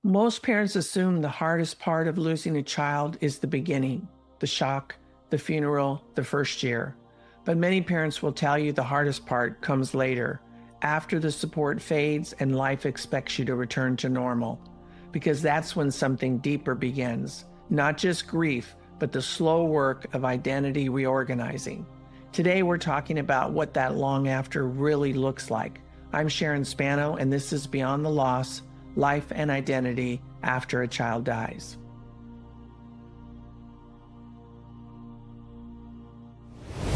Most parents assume the hardest part of losing a child is the beginning, the shock, the funeral, the first year. But many parents will tell you the hardest part comes later, after the support fades and life expects you to return to normal, because that's when something deeper begins, not just grief, but the slow work of identity reorganizing. Today, we're talking about what that long after really looks like. I'm Sharon Spano, and this is Beyond the Loss, Life and Identity After a Child Dies.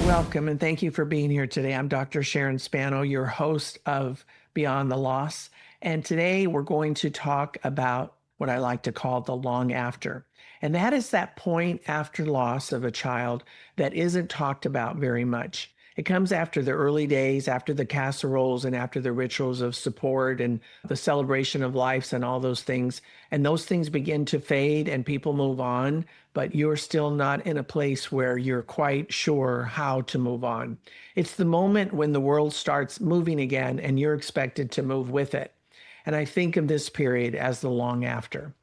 Welcome, and thank you for being here today. I'm Dr. Sharon Spano, your host of Beyond the Loss. And today we're going to talk about what I like to call the long after. And that is that point after loss of a child that isn't talked about very much. It comes after the early days, after the casseroles and after the rituals of support and the celebration of lives and all those things. And those things begin to fade and people move on, but you're still not in a place where you're quite sure how to move on. It's the moment when the world starts moving again and you're expected to move with it. And I think of this period as the long after.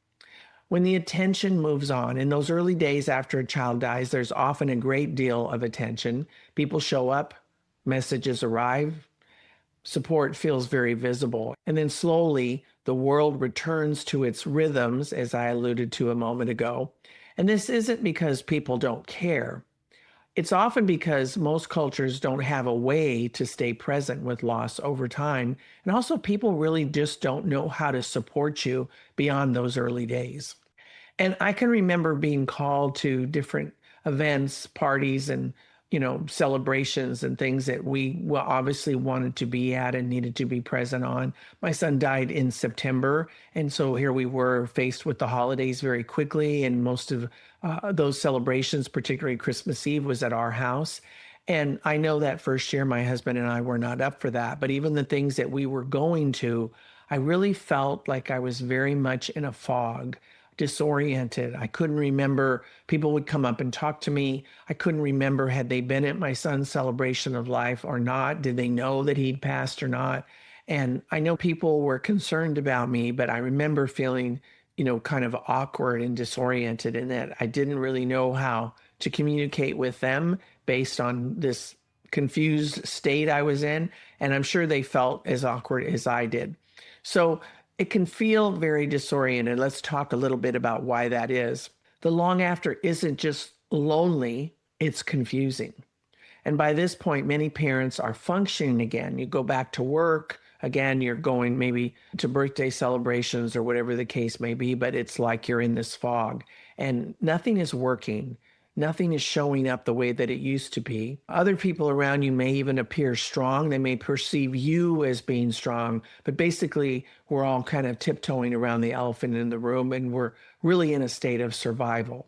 When the attention moves on, in those early days after a child dies, there's often a great deal of attention. People show up, messages arrive, support feels very visible. And then slowly, the world returns to its rhythms, as I alluded to a moment ago. And this isn't because people don't care. It's often because most cultures don't have a way to stay present with loss over time. And also people really just don't know how to support you beyond those early days. And I can remember being called to different events, parties, and celebrations and things that we obviously wanted to be at and needed to be present on. My son died in September, and so here we were faced with the holidays very quickly, and most of those celebrations, particularly Christmas Eve, was at our house. And I know that first year my husband and I were not up for that, but even the things that we were going to, I really felt like I was very much in a fog, disoriented. I couldn't remember. People would come up and talk to me. I couldn't remember, had they been at my son's celebration of life or not? Did they know that he'd passed or not? And I know people were concerned about me, but I remember feeling, kind of awkward and disoriented in that I didn't really know how to communicate with them based on this confused state I was in. And I'm sure they felt as awkward as I did. So it can feel very disoriented. Let's talk a little bit about why that is. The long after isn't just lonely, it's confusing. And by this point, many parents are functioning again. You go back to work, again, you're going maybe to birthday celebrations or whatever the case may be, but it's like you're in this fog and nothing is working. Nothing is showing up the way that it used to be. Other people around you may even appear strong. They may perceive you as being strong, but basically we're all kind of tiptoeing around the elephant in the room and we're really in a state of survival.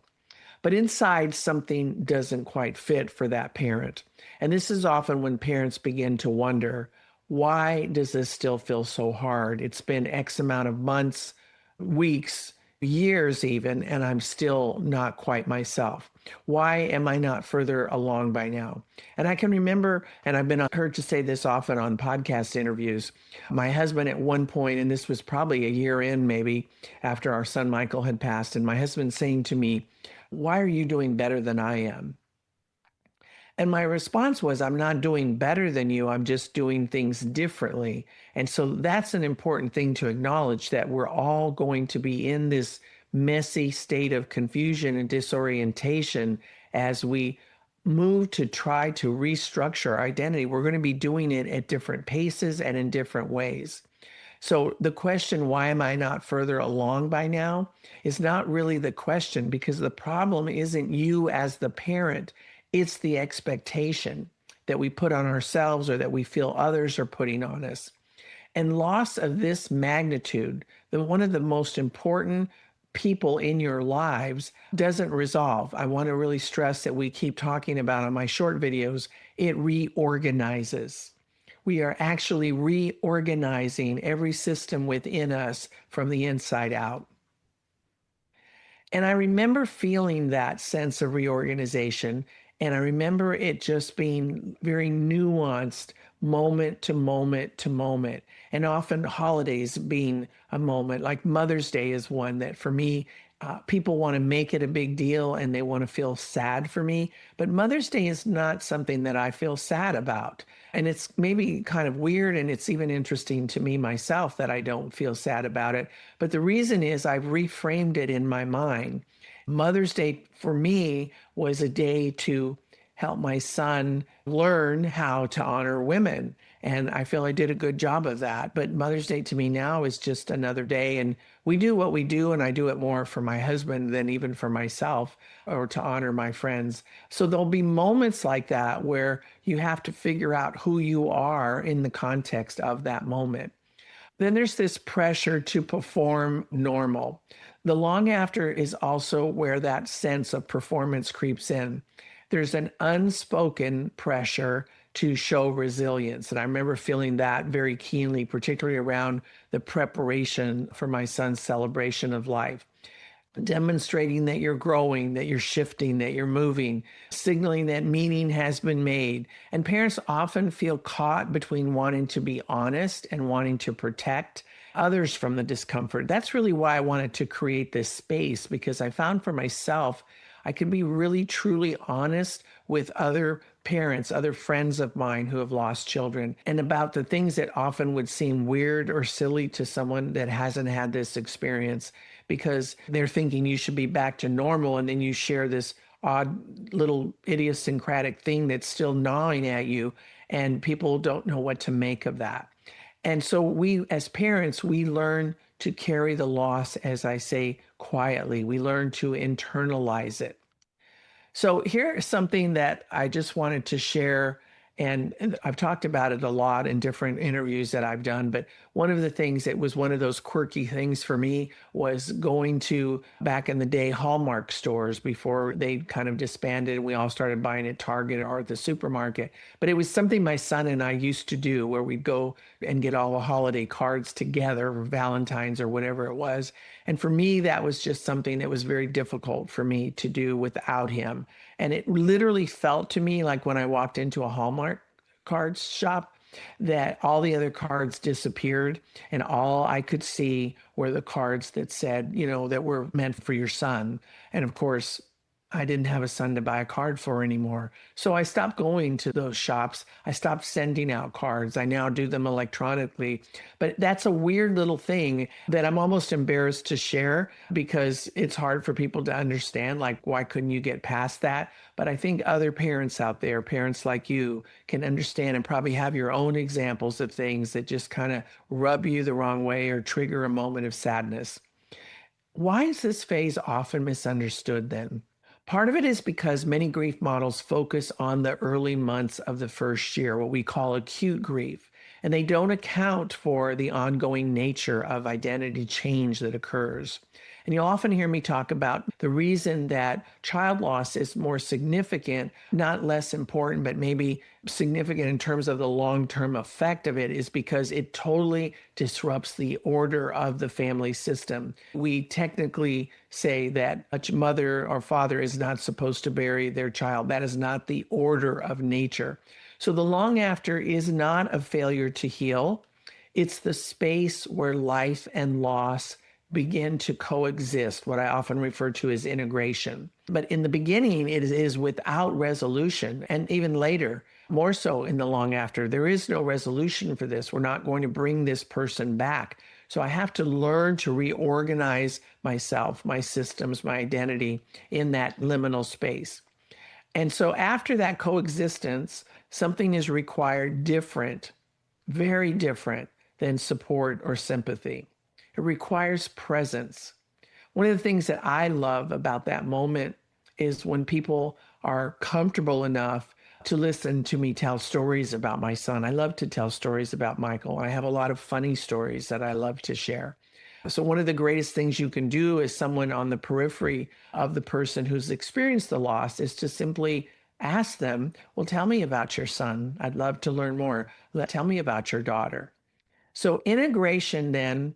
But inside, something doesn't quite fit for that parent. And this is often when parents begin to wonder, why does this still feel so hard? It's been X amount of months, weeks, years even, and I'm still not quite myself. Why am I not further along by now? And I can remember, and I've been heard to say this often on podcast interviews, my husband at one point, and this was probably a year in maybe after our son Michael had passed, and my husband saying to me, "Why are you doing better than I am?" And my response was, I'm not doing better than you. I'm just doing things differently. And so that's an important thing to acknowledge, that we're all going to be in this messy state of confusion and disorientation as we move to try to restructure our identity. We're going to be doing it at different paces and in different ways. So the question, why am I not further along by now, is not really the question, because the problem isn't you as the parent. It's the expectation that we put on ourselves or that we feel others are putting on us. And loss of this magnitude, one of the most important people in your lives, doesn't resolve. I want to really stress that we keep talking about on my short videos, it reorganizes. We are actually reorganizing every system within us from the inside out. And I remember feeling that sense of reorganization And I remember it just being very nuanced, moment to moment to moment, and often holidays being a moment. Like Mother's Day is one that for me, people want to make it a big deal and they want to feel sad for me. But Mother's Day is not something that I feel sad about. And it's maybe kind of weird. And it's even interesting to me myself that I don't feel sad about it. But the reason is I've reframed it in my mind. Mother's Day for me was a day to help my son learn how to honor women. And I feel I did a good job of that. But Mother's Day to me now is just another day. And we do what we do, and I do it more for my husband than even for myself or to honor my friends. So there'll be moments like that where you have to figure out who you are in the context of that moment. Then there's this pressure to perform normal. The long after is also where that sense of performance creeps in. There's an unspoken pressure to show resilience. And I remember feeling that very keenly, particularly around the preparation for my son's celebration of life. Demonstrating that you're growing, that you're shifting, that you're moving, signaling that meaning has been made. And parents often feel caught between wanting to be honest and wanting to protect others from the discomfort. That's really why I wanted to create this space, because I found for myself, I could be really truly honest with other parents, other friends of mine who have lost children, and about the things that often would seem weird or silly to someone that hasn't had this experience, because they're thinking you should be back to normal. And then you share this odd little idiosyncratic thing that's still gnawing at you, and people don't know what to make of that. And so we, as parents, we learn to carry the loss, as I say, quietly. We learn to internalize it. So here's something that I just wanted to share. And I've talked about it a lot in different interviews that I've done. But one of the things that was one of those quirky things for me was going to, back in the day, Hallmark stores before they kind of disbanded. We all started buying at Target or at the supermarket. But it was something my son and I used to do, where we'd go and get all the holiday cards together, or Valentine's or whatever it was. And for me, that was just something that was very difficult for me to do without him. And it literally felt to me like when I walked into a Hallmark cards shop, that all the other cards disappeared and all I could see were the cards that said, that were meant for your son. And of course, I didn't have a son to buy a card for anymore. So I stopped going to those shops. I stopped sending out cards. I now do them electronically. But that's a weird little thing that I'm almost embarrassed to share, because it's hard for people to understand. Like, why couldn't you get past that? But I think other parents out there, parents like you, can understand and probably have your own examples of things that just kind of rub you the wrong way or trigger a moment of sadness. Why is this phase often misunderstood then? Part of it is because many grief models focus on the early months of the first year, what we call acute grief, and they don't account for the ongoing nature of identity change that occurs. And you'll often hear me talk about the reason that child loss is more significant, not less important, but maybe significant in terms of the long-term effect of it, is because it totally disrupts the order of the family system. We technically say that a mother or father is not supposed to bury their child. That is not the order of nature. So the long after is not a failure to heal. It's the space where life and loss begin to coexist, what I often refer to as integration. But in the beginning, it is without resolution. And even later, more so in the long after, there is no resolution for this. We're not going to bring this person back. So I have to learn to reorganize myself, my systems, my identity in that liminal space. And so after that coexistence, something is required different, very different than support or sympathy. It requires presence. One of the things that I love about that moment is when people are comfortable enough to listen to me tell stories about my son. I love to tell stories about Michael. I have a lot of funny stories that I love to share. So one of the greatest things you can do as someone on the periphery of the person who's experienced the loss is to simply ask them, well, tell me about your son. I'd love to learn more. Tell me about your daughter. So integration then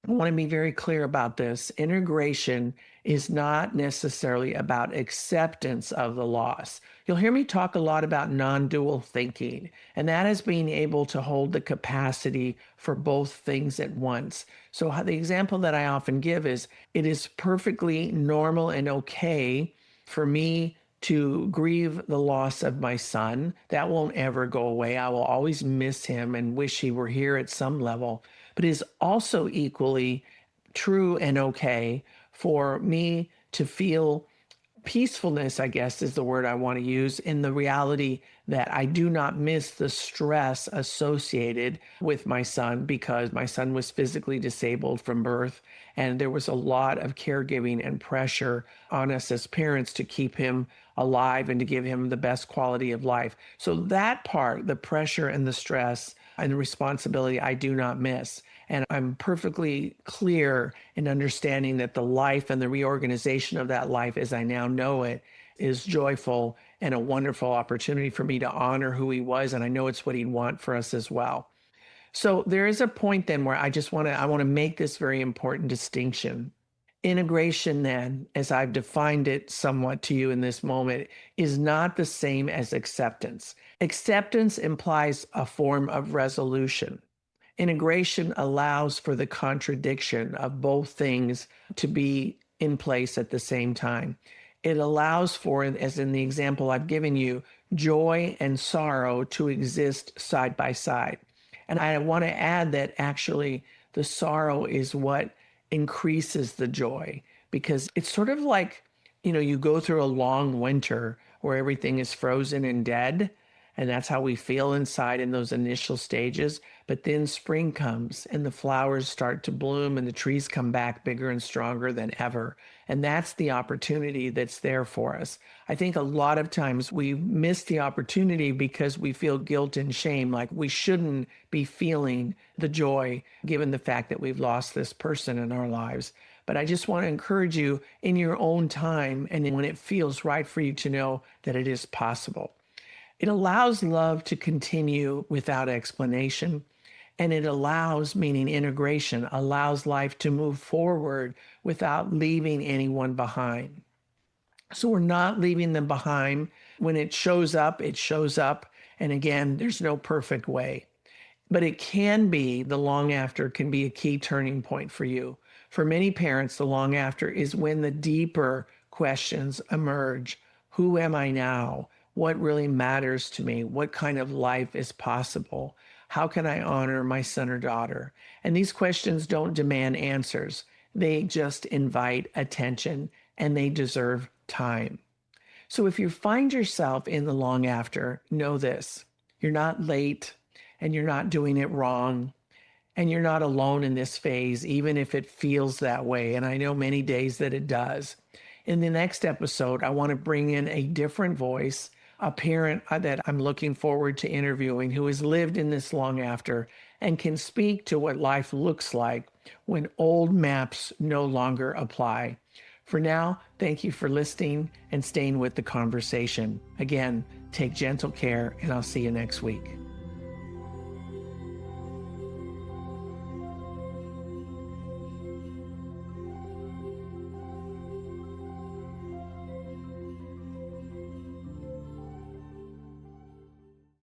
I want to be very clear about this. Integration is not necessarily about acceptance of the loss. You'll hear me talk a lot about non dual thinking, and that is being able to hold the capacity for both things at once. So, the example that I often give is it is perfectly normal and okay for me to grieve the loss of my son. That won't ever go away. I will always miss him and wish he were here at some level. But it is also equally true and okay for me to feel peacefulness, I guess is the word I want to use, in the reality that I do not miss the stress associated with my son because my son was physically disabled from birth. And there was a lot of caregiving and pressure on us as parents to keep him alive and to give him the best quality of life. So that part, the pressure and the stress and the responsibility, I do not miss. And I'm perfectly clear in understanding that the life and the reorganization of that life as I now know it is joyful and a wonderful opportunity for me to honor who he was. And I know it's what he'd want for us as well. So there is a point then where I want to make this very important distinction. Integration then, as I've defined it somewhat to you in this moment, is not the same as acceptance. Acceptance implies a form of resolution. Integration allows for the contradiction of both things to be in place at the same time. It allows for, as in the example I've given you, joy and sorrow to exist side by side. And I want to add that actually the sorrow is what increases the joy because it's sort of like, you go through a long winter where everything is frozen and dead. And that's how we feel inside in those initial stages. But then spring comes and the flowers start to bloom and the trees come back bigger and stronger than ever. And that's the opportunity that's there for us. I think a lot of times we miss the opportunity because we feel guilt and shame, like we shouldn't be feeling the joy given the fact that we've lost this person in our lives. But I just want to encourage you in your own time and when it feels right for you to know that it is possible. It allows love to continue without explanation. And it allows, meaning integration, allows life to move forward without leaving anyone behind. So we're not leaving them behind. When it shows up, it shows up. And again, there's no perfect way. But it can be, the long after can be a key turning point for you. For many parents, the long after is when the deeper questions emerge. Who am I now? What really matters to me? What kind of life is possible? How can I honor my son or daughter? And these questions don't demand answers. They just invite attention and they deserve time. So if you find yourself in the long after, know this: you're not late and you're not doing it wrong. And you're not alone in this phase, even if it feels that way. And I know many days that it does. In the next episode, I want to bring in a different voice, a parent that I'm looking forward to interviewing who has lived in this long after and can speak to what life looks like when old maps no longer apply. For now, thank you for listening and staying with the conversation. Again, take gentle care, and I'll see you next week.